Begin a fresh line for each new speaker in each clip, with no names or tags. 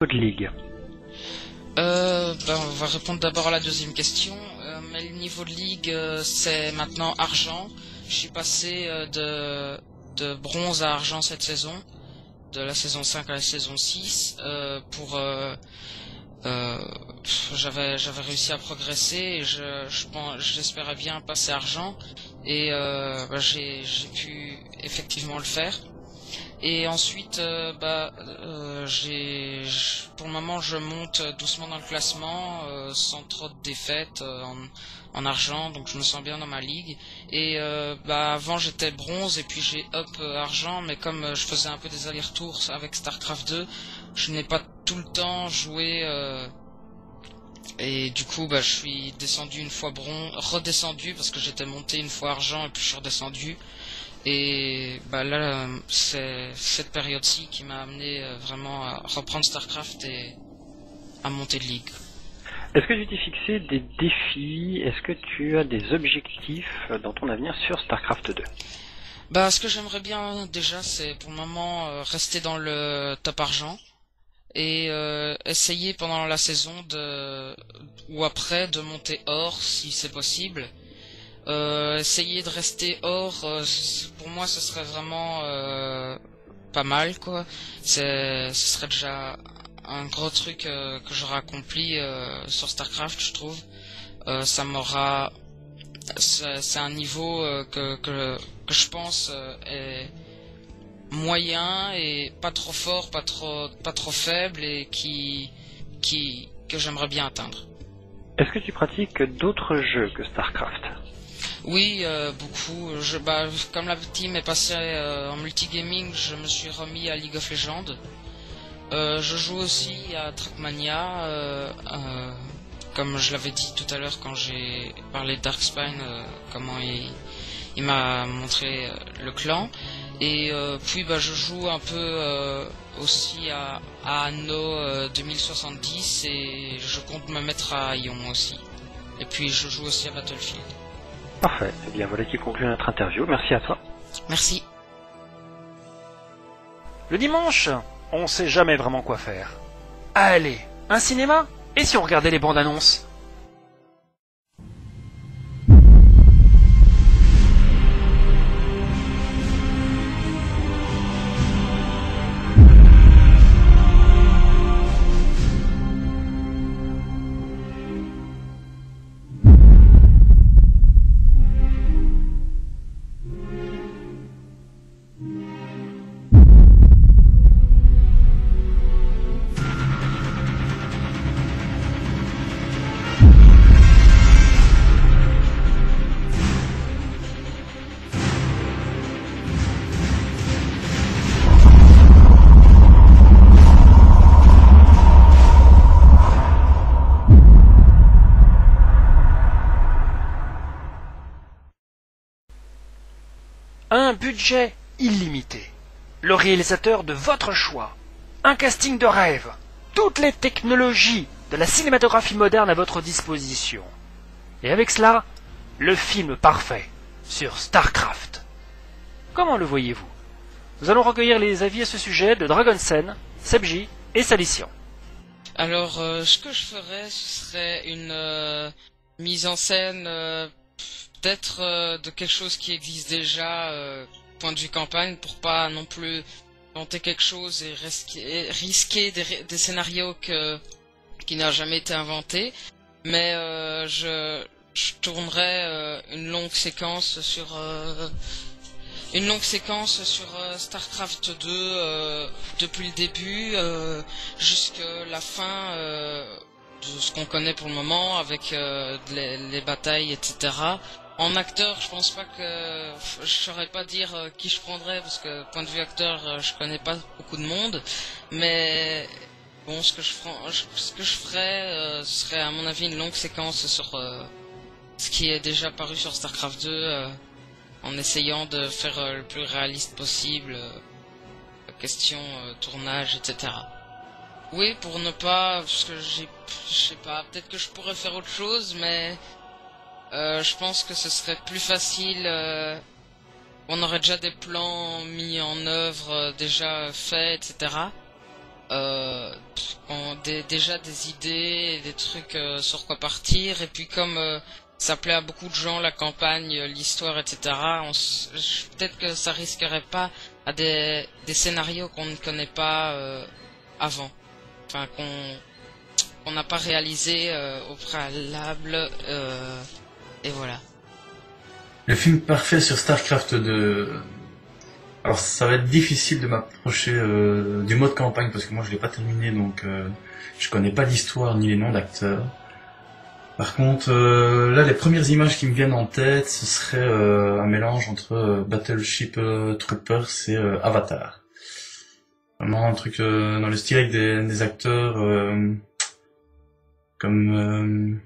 de ligue.
On va répondre d'abord à la deuxième question. Mais le niveau de ligue, c'est maintenant argent. Je suis passé de bronze à argent cette saison, de la saison 5 à la saison 6. J'avais réussi à progresser et j'espérais bien passer argent et j'ai pu effectivement le faire. Et ensuite, pour le moment, je monte doucement dans le classement, sans trop de défaites en argent, donc je me sens bien dans ma ligue. Et avant, j'étais bronze et puis j'ai up argent, mais comme je faisais un peu des allers-retours avec StarCraft 2, je n'ai pas tout le temps joué. Et du coup, je suis descendu une fois redescendu parce que j'étais monté une fois argent et puis je suis redescendu. Et là, c'est cette période-ci qui m'a amené vraiment à reprendre StarCraft et à monter de ligue.
Est-ce que tu t'es fixé des défis? Est-ce que tu as des objectifs dans ton avenir sur StarCraft 2?
Ce que j'aimerais bien déjà, c'est pour le moment rester dans le top argent et essayer pendant la saison ou après de monter or si c'est possible. Essayer de rester or, pour moi ce serait vraiment pas mal quoi. Ce serait déjà un gros truc que j'aurais accompli sur StarCraft, je trouve. Ça m'aura, c'est un niveau que je pense est moyen et pas trop fort, pas trop faible et que j'aimerais bien atteindre.
Est-ce que tu pratiques d'autres jeux que StarCraft?
Oui, beaucoup. Comme la team est passée en multigaming, je me suis remis à League of Legends. Je joue aussi à Trackmania, comme je l'avais dit tout à l'heure quand j'ai parlé de Darkspine, comment il m'a montré le clan. Et puis je joue un peu aussi à Anno 2070 et je compte me mettre à Ion aussi. Et puis je joue aussi à Battlefield.
Parfait. Eh bien, voilà qui conclut notre interview. Merci à toi.
Merci.
Le dimanche, on sait jamais vraiment quoi faire. Allez, un cinéma? Et si on regardait les bandes annonces? Un budget illimité. Le réalisateur de votre choix. Un casting de rêve. Toutes les technologies de la cinématographie moderne à votre disposition. Et avec cela, le film parfait sur StarCraft. Comment le voyez-vous? Nous allons recueillir les avis à ce sujet de Dragonsen, Sebji et Salician.
Alors, ce que je ferais, ce serait une mise en scène peut-être de quelque chose qui existe déjà, point de vue campagne, pour pas non plus inventer quelque chose et risquer des scénarios qui n'a jamais été inventé. Mais je tournerais une longue séquence sur StarCraft 2 depuis le début jusqu'à la fin de ce qu'on connaît pour le moment avec les batailles, etc. En acteur, je pense pas que je saurais pas dire qui je prendrais parce que point de vue acteur, je connais pas beaucoup de monde, mais bon, ce que je ferais serait à mon avis une longue séquence sur ce qui est déjà paru sur StarCraft 2 en essayant de faire le plus réaliste possible, question tournage, etc. Oui, pour ne pas, parce que je sais pas, peut-être que je pourrais faire autre chose, mais je pense que ce serait plus facile. On aurait déjà des plans mis en œuvre, déjà faits, etc. déjà des idées, des trucs sur quoi partir. Et puis comme ça plaît à beaucoup de gens, la campagne, l'histoire, etc. Peut-être que ça risquerait pas à des scénarios qu'on ne connaît pas avant, enfin qu'on n'a pas réalisé au préalable, et voilà.
Le film parfait sur StarCraft 2. Alors ça va être difficile de m'approcher du mode campagne parce que moi je l'ai pas terminé, donc je connais pas l'histoire ni les noms d'acteurs. Par contre, là les premières images qui me viennent en tête, ce serait un mélange entre Battleship Troopers et Avatar. Vraiment un truc dans le style avec des acteurs comme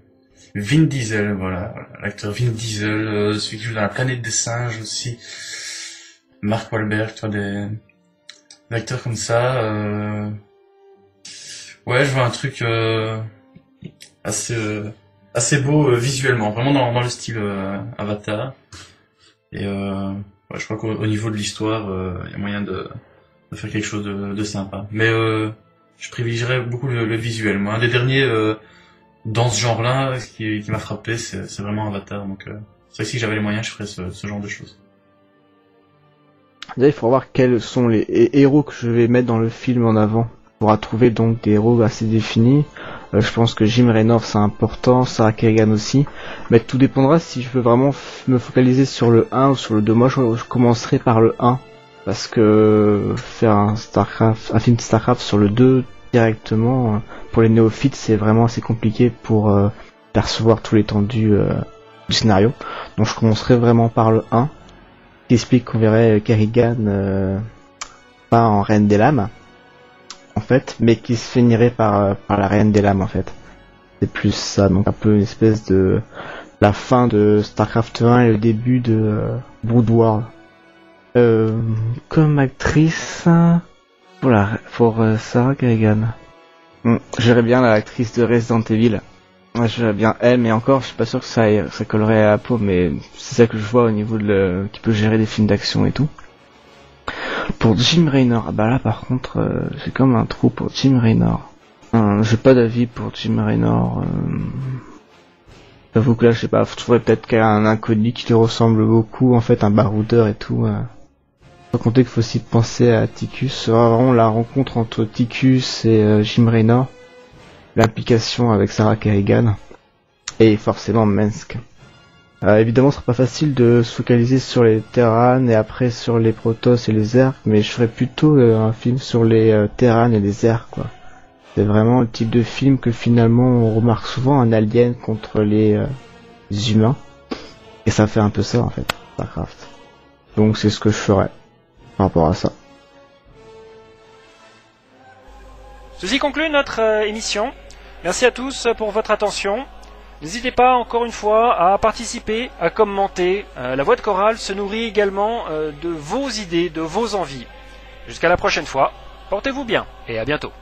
Vin Diesel, voilà, l'acteur Vin Diesel, celui qui joue dans La Planète des Singes aussi, Mark Wahlberg, tu vois, des acteurs comme ça. Ouais, je vois un truc assez beau visuellement, vraiment dans le style Avatar. Et ouais, je crois qu'au niveau de l'histoire, il y a moyen de faire quelque chose de sympa. Mais je privilégierais beaucoup le visuel. Moi, un des derniers dans ce genre-là qui m'a frappé, c'est vraiment Avatar. Donc c'est vrai que si j'avais les moyens, je ferais ce genre de choses.
Là, il faut voir quels sont les héros que je vais mettre dans le film en avant. On pourra trouver donc des héros assez définis. Je pense que Jim Raynor c'est important, Sarah Kerrigan aussi. Mais tout dépendra si je veux vraiment me focaliser sur le 1 ou sur le 2. Moi je commencerai par le 1. Parce que faire un film de StarCraft sur le 2 directement, pour les néophytes c'est vraiment assez compliqué pour percevoir tout l'étendue du scénario. Donc je commencerai vraiment par le 1. Qui explique qu'on verrait Kerrigan pas en Reine des Lames en fait, mais qui se finirait par la Reine des Lames en fait. C'est plus ça, donc un peu une espèce de la fin de StarCraft 1 et le début de Brood War. Comme actrice, pour Sarah Kerrigan, j'aimerais bien l'actrice de Resident Evil. J'aimerais bien elle, mais encore, je suis pas sûr que ça collerait à la peau, mais c'est ça que je vois au niveau qui peut gérer des films d'action et tout. Pour Jim Raynor, bah là par contre, j'ai comme un trou pour Jim Raynor. J'ai pas d'avis pour Jim Raynor. J'avoue que là, je sais pas, je trouverais peut-être qu'il y a un inconnu qui lui ressemble beaucoup, en fait, un baroudeur et tout. Sans compter qu'il faut aussi penser à Ticus. Vraiment, la rencontre entre Ticus et Jim Raynor, l'implication avec Sarah Kerrigan, et forcément Mensk. Évidemment, ce sera pas facile de se focaliser sur les Terran et après sur les Protoss et les Zerg, mais je ferais plutôt un film sur les Terran et les Zerg, quoi. C'est vraiment le type de film que finalement on remarque souvent, un alien contre les humains. Et ça fait un peu ça en fait, StarCraft. Donc c'est ce que je ferais par rapport à ça.
Ceci conclut notre émission. Merci à tous pour votre attention. N'hésitez pas encore une fois à participer, à commenter. La voix de chorale se nourrit également de vos idées, de vos envies. Jusqu'à la prochaine fois, portez-vous bien et à bientôt.